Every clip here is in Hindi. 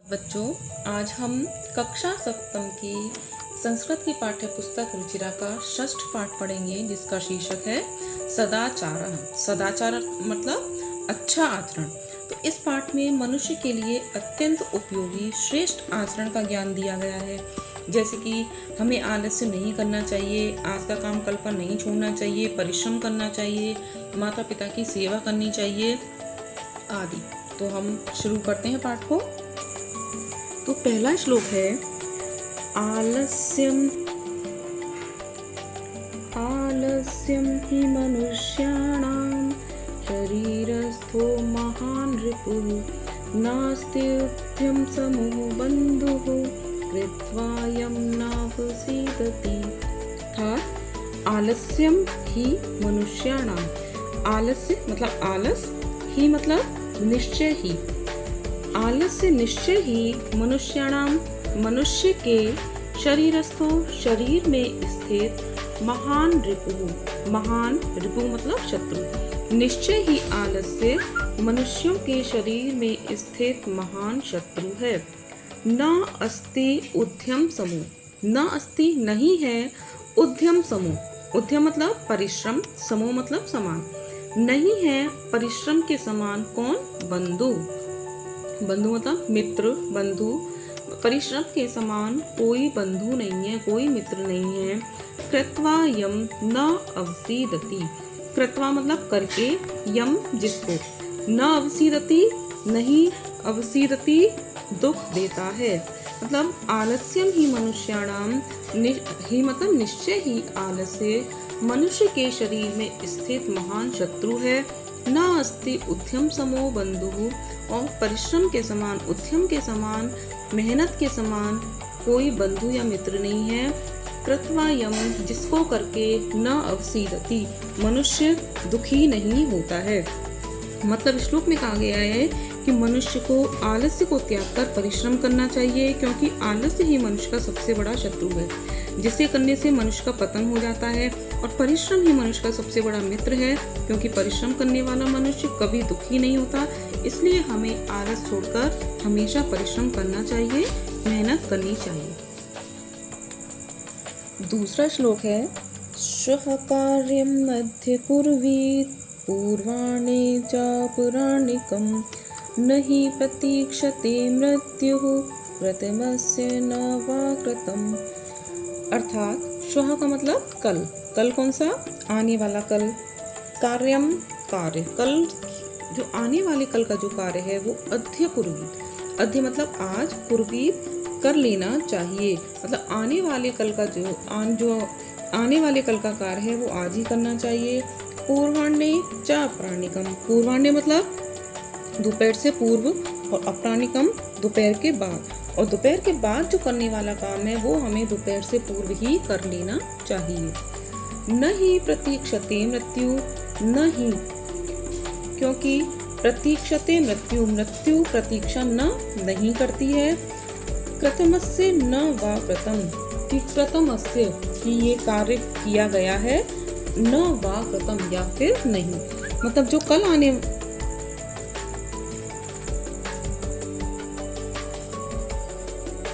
बच्चों, आज हम कक्षा सप्तम की संस्कृत की पाठ्य पुस्तक रुचिरा का षष्ठ पाठ पढ़ेंगे, जिसका शीर्षक है सदाचार। सदाचार मतलब अच्छा आचरण। तो इस पाठ में मनुष्य के लिए अत्यंत उपयोगी श्रेष्ठ आचरण का ज्ञान दिया गया है, जैसे कि हमें आलस्य नहीं करना चाहिए, आज का काम कल पर नहीं छोड़ना चाहिए, परिश्रम करना चाहिए, माता पिता की सेवा करनी चाहिए आदि। तो हम शुरू करते हैं पाठ को। तो पहला श्लोक है आलस्यम हि मनुष्याणां शरीरस्थो महान् रिपुः नास्ति उद्यम समो बन्धुः कृत्वा यं नावसीदति। आलस्यम ही मनुष्याणां। आलस्य मतलब आलस, ही मतलब निश्चय ही। आलस्य निश्चय ही मनुष्याणाम मनुष्य के शरीरस्थो शरीर में स्थित महान रिपु। महान रिपु मतलब शत्रु। निश्चय ही आलस्य मनुष्यों के शरीर में स्थित महान शत्रु है। न अस्ति उद्यम समूह। न अस्ति नहीं है उद्यम समूह। उद्यम मतलब परिश्रम, समूह मतलब समान। नहीं है परिश्रम के समान कौन? बंधु। बंधु मतलब मित्र, बंधु। परिश्रम के समान कोई बंधु नहीं है, कोई मित्र नहीं है। कृत्वा यम न अवसीदति। कृत्वा मतलब करके, यम जिसको, न अवसीदति नहीं अवसीदति दुख देता है। मतलब आलस्यम ही मनुष्याणाम, ही मतलब निश्चय ही आलस्य मनुष्य के शरीर में स्थित महान शत्रु है। न अस्ति उद्यम समो बंधु, और परिश्रम के समान, उद्यम के समान, मेहनत के समान कोई बंधु या मित्र नहीं है। कृत्वा यम जिसको करके, न अवसीदति मनुष्य दुखी नहीं होता है। मतलब श्लोक में कहा गया है कि मनुष्य को आलस्य को त्याग कर परिश्रम करना चाहिए, क्योंकि आलस्य ही मनुष्य का सबसे बड़ा शत्रु है, जिसे करने से मनुष्य का पतन हो जाता है। और परिश्रम ही मनुष्य का सबसे बड़ा मित्र है, क्योंकि परिश्रम करने वाला मनुष्य कभी दुखी नहीं होता। इसलिए हमें आलस छोड़कर हमेशा परिश्रम करना चाहिए, मेहनत करनी चाहिए। दूसरा श्लोक है श्वः कार्यं अद्य कुर्वीत पूर्वाणे च पौराणिकं न हि प्रतीक्षते मृत्युः कृतमस्य न वा कृतम्। अर्थात श्वः का मतलब कल। कल कौन सा? आने वाला कल। कार्यम कार्य, कल जो आने वाले कल का जो कार्य है वो अद्य कुर्वीत। अद्य मतलब आज, कुर्वीत कर लेना चाहिए। मतलब आने वाले कल का जो आने वाले कल का कार्य है वो आज ही करना चाहिए। पूर्वाह्ने च अपराह्निकम। पूर्वाह्ने मतलब दोपहर से पूर्व, और अपराह्निकम दोपहर के बाद। और दोपहर के बाद जो करने वाला काम है वो हमें दोपहर से पूर्व ही कर लेना चाहिए। न ही प्रतीक्षते मृत्यु, न ही क्योंकि प्रतीक्षते मृत्यु, मृत्यु प्रतीक्षा न नहीं करती है। कृतमस्य न वा कृतम, कि कृतमस्य कि ये कार्य किया गया है, न वा कृतम या फिर नहीं। मतलब जो कल आने,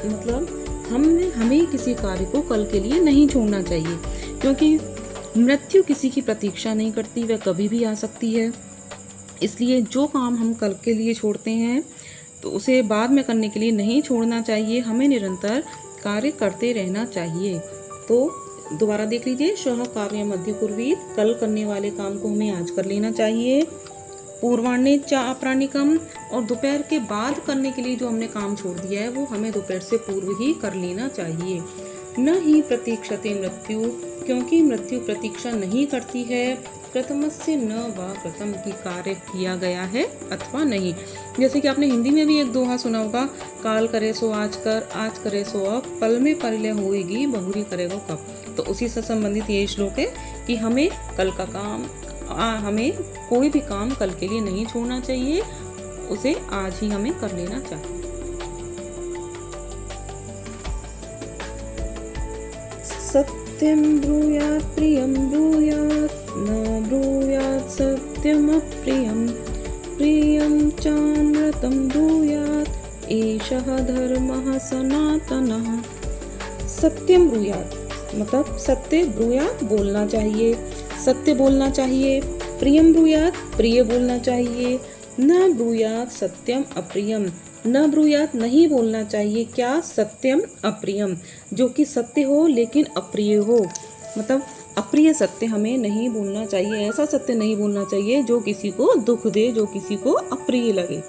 मतलब हमें किसी कार्य को कल के लिए नहीं छोड़ना चाहिए, क्योंकि मृत्यु किसी की प्रतीक्षा नहीं करती, वह कभी भी आ सकती है। इसलिए जो काम हम कल के लिए छोड़ते हैं तो उसे बाद में करने के लिए नहीं छोड़ना चाहिए। हमें निरंतर कार्य करते रहना चाहिए। तो दोबारा देख लीजिए, श्वः कार्यम अद्य कुर्वीत, कल करने वाले काम को हमें आज कर लेना चाहिए। पूर्वाह्ने च अपराह्निकम, और दोपहर के बाद करने के लिए जो हमने काम छोड़ दिया है वो हमें दोपहर से पूर्व ही कर लेना चाहिए। न ही प्रतीक्षते मृत्यु, क्योंकि मृत्यु प्रतीक्षा नहीं करती है। कृतमस्य न वा कृतम, की कार्य किया गया है अथवा नहीं। जैसे कि आपने हिंदी में भी एक दोहा सुना होगा, काल करे सो आज कर, आज करे सो अब, पल में परिलय होएगी बहुरी करेगा कब। तो उसी से संबंधित ये श्लोक है कि हमें कल का काम, हमें कोई भी काम कल के लिए नहीं छोड़ना चाहिए, उसे आज ही हमें कर लेना चाहिए। सत्यम ब्रूयात् प्रियम ब्रूयात् न ब्रूयात् सत्यम अप्रियम प्रियं चानृतं ब्रूयात् एषः धर्मः सनातनः। सत्यम ब्रूयात् मतलब सत्य ब्रूयात् बोलना चाहिए, सत्य बोलना चाहिए। प्रियम ब्रूयात् प्रिय बोलना चाहिए। न ब्रूयात् सत्यम अप्रियम, न ब्रूयात् नहीं बोलना चाहिए क्या, सत्यम अप्रियम, जो कि सत्य हो लेकिन अप्रिय हो। मतलब अप्रिय सत्य हमें नहीं बोलना चाहिए, ऐसा सत्य नहीं बोलना चाहिए जो किसी को दुख दे, जो किसी को अप्रिय लगे।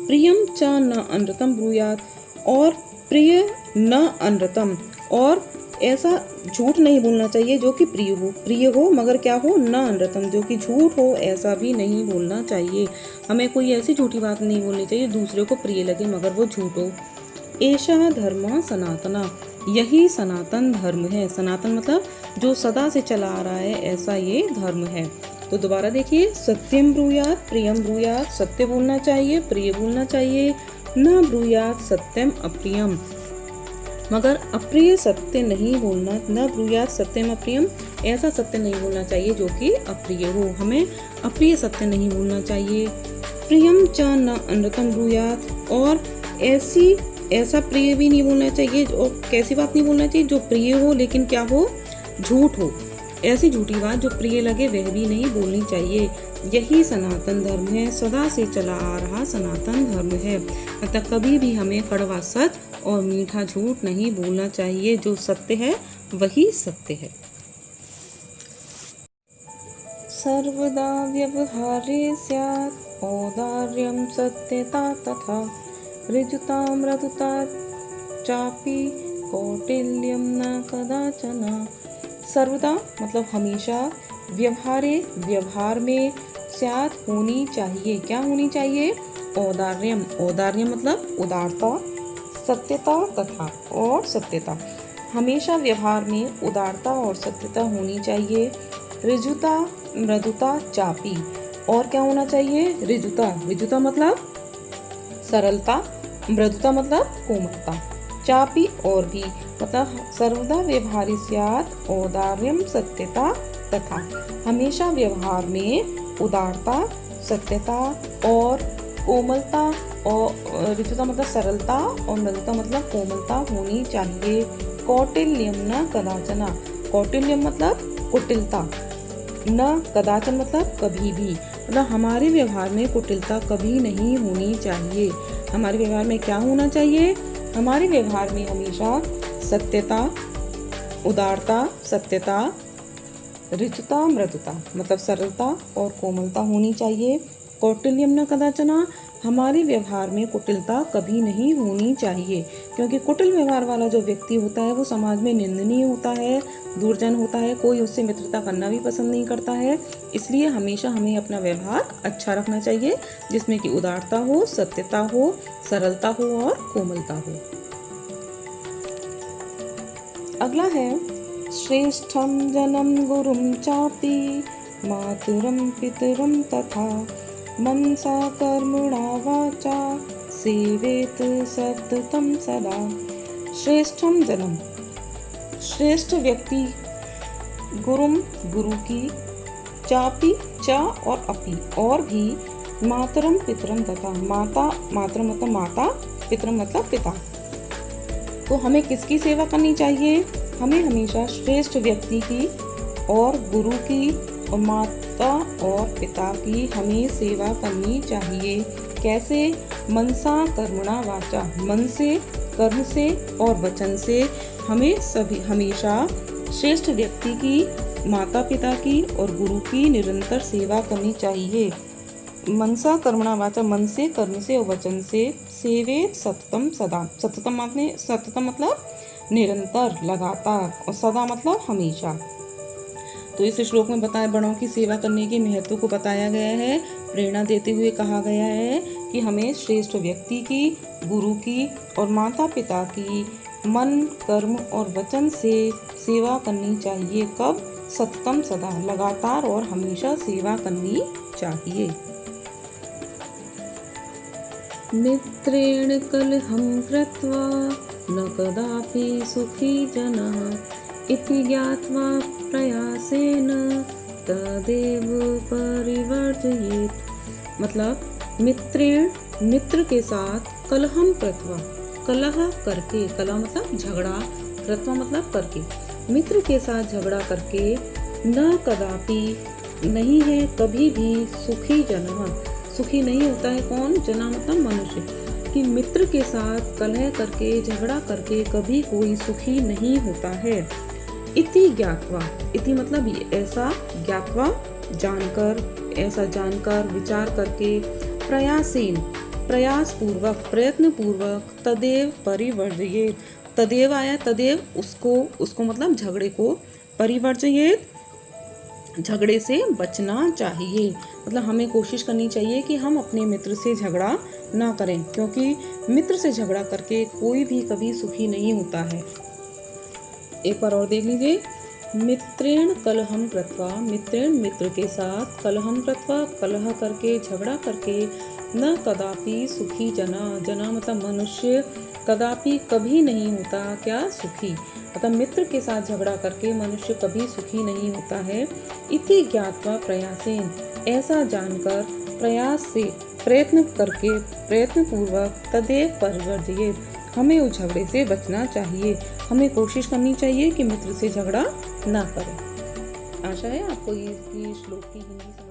प्रियम च न अनृतम ब्रूयात्, और प्रिय न अनृतम, और ऐसा झूठ नहीं बोलना चाहिए जो कि प्रिय हो मगर क्या हो, न अनृतम, जो कि झूठ हो, ऐसा भी नहीं बोलना चाहिए। हमें कोई ऐसी झूठी बात नहीं बोलनी चाहिए दूसरे को प्रिय लगे मगर वो झूठ हो। एषः धर्म सनातना, यही सनातन धर्म है। सनातन मतलब जो सदा से चला आ रहा है, ऐसा ये धर्म है। तो दोबारा देखिए, सत्यम ब्रूयात् प्रियम ब्रूयात्, सत्य बोलना चाहिए, प्रिय बोलना चाहिए। न ब्रूयात् सत्यम अप्रियम, मगर अप्रिय सत्य नहीं बोलना। न ब्रूयात् सत्यम अप्रियम, ऐसा सत्य नहीं बोलना चाहिए जो कि अप्रिय हो। हमें अप्रिय सत्य नहीं बोलना चाहिए। प्रियम च न अनृतम ब्रूयात्, और ऐसा प्रिय भी नहीं बोलना चाहिए, और कैसी बात नहीं बोलना चाहिए जो प्रिय हो लेकिन क्या हो, झूठ हो। ऐसी झूठी बात जो प्रिय लगे वह भी नहीं बोलनी चाहिए। यही सनातन धर्म है, सदा से चला आ रहा सनातन धर्म है। मतलब कभी भी हमें कड़वा सच और मीठा झूठ नहीं बोलना चाहिए, जो सत्य है वही सत्य है। सर्वदा व्यवहारे स्यात् औदार्यं सत्यता तथा ऋजुता मृदुता चापि कौटिल्यं न कदाचन। सर्वदा मतलब हमेशा, व्यवहार में, स्यात् होनी चाहिए, क्या होनी चाहिए, औदार्यम, औदार्यम मतलब उदारता, सत्यता तथा और सत्यता, हमेशा व्यवहार में उदारता और सत्यता होनी चाहिए। ऋजुता मृदुता चापी, और क्या होना चाहिए, ऋजुता मतलब सरलता, मृदुता मतलब कोमलता, चापी और भी, मतलब सर्वदा व्यवहारे स्यात् औदार्यम सत्यता तथा, हमेशा व्यवहार में उदारता, सत्यता और कोमलता, और ऋजुता मतलब सरलता और मृदुता मतलब कोमलता होनी चाहिए। कौटिल्यम न कदाचन, कौटिल्यम मतलब कुटिलता, न कदाचन मतलब कभी भी, मतलब हमारे व्यवहार में कुटिलता कभी नहीं होनी चाहिए। हमारे व्यवहार में क्या होना चाहिए, हमारे व्यवहार में हमेशा सत्यता, उदारता, सत्यता, ऋजुता मृदुता मतलब सरलता और कोमलता होनी चाहिए। कौटिल्यम न कदाचन, हमारे व्यवहार में कुटिलता कभी नहीं होनी चाहिए, क्योंकि कुटिल व्यवहार वाला जो व्यक्ति होता है वो समाज में निंदनीय होता है, दुर्जन होता है, कोई उससे मित्रता करना भी पसंद नहीं करता है। इसलिए हमेशा हमें अपना व्यवहार अच्छा रखना चाहिए, जिसमें कि उदारता हो, सत्यता हो, सरलता हो और कोमलता हो। अगला है, श्रेष्ठम जनम गुरुम चापि मातरम पितरम तथा मनसा कर्मणा वाचा सेवेत सततम सदा। श्रेष्ठम जनम, श्रेष्ठ व्यक्ति, गुरुम गुरु की, चापी चा और अपि और भी, मातरम पितरम तथा माता, मातरम मतलब माता, पितरम मतलब पिता। तो हमें किसकी सेवा करनी चाहिए, हमें हमेशा श्रेष्ठ व्यक्ति की और गुरु की और माता और पिता की हमें सेवा करनी चाहिए। कैसे, मनसा कर्मणा वाचा, मन से, कर्म से और वचन से हमें सभी हमेशा श्रेष्ठ व्यक्ति की, माता पिता की और गुरु की निरंतर सेवा करनी चाहिए। मनसा कर्मणा वाचा, मन से, कर्म से और वचन से, सेवे सततम सदा, सततम मतलब निरंतर, लगातार, और सदा मतलब हमेशा। तो इस श्लोक में बताया, बड़ों की सेवा करने के महत्व को बताया गया है, प्रेरणा देते हुए कहा गया है कि हमें श्रेष्ठ व्यक्ति की, गुरु की और माता पिता की मन, कर्म और वचन से सेवा करनी चाहिए। कब, सततम सदा, लगातार और हमेशा सेवा करनी चाहिए। मित्रेण कलहं कृत्वा न कदापि सुखी जनः इति ज्ञात्वा प्रयासेन तदेव परिवर्जयेत्। मतलब मित्र के साथ कलहम कृत्वा, कलह करके, कलह मतलब झगड़ा, कृत्वा मतलब करके, मित्र के साथ झगड़ा करके, न कदापि नहीं है कभी भी, सुखी जनः, सुखी नहीं होता है कौन, जना मतलब मनुष्य, कि मित्र के साथ कलह करके, झगड़ा करके कभी कोई सुखी नहीं होता है। इति ज्ञात्वा, इति मतलब ऐसा, ज्ञात्वा जानकर, ऐसा जानकर, विचार करके, प्रयासेन प्रयास पूर्वक, प्रयत्न पूर्वक, तदेव परिवर्जयेत, तदेव आया, तदेव उसको मतलब झगड़े को, परिवर्जयेत झगड़े से बचना चाहिए, मतलब हमें कोशिश करनी चाहिए कि हम अपने मित्र से झगड़ा ना करें, क्योंकि मित्र से झगड़ा करके कोई भी कभी सुखी नहीं होता है। एक बार और देख लीजिए, मित्रेण कलहम कृत्वा, मित्रेण मित्र के साथ, कलहम कृत्वा कलह करके, झगड़ा करके, न कदापि सुखी जना, जना मतलब मनुष्य, कदापि कभी नहीं होता क्या, सुखी, मतलब मित्र के साथ झगड़ा करके मनुष्य कभी सुखी नहीं होता है। इति ज्ञात्वा प्रयासेन, ऐसा जानकर, प्रयास से, प्रयत्न करके, प्रयत्न पूर्वक, तदेव परिवर्जयेत, हमें उस झगड़े से बचना चाहिए, हमें कोशिश करनी चाहिए कि मित्र से झगड़ा ना करें। आशा है आपको ये श्लोक की हिंदी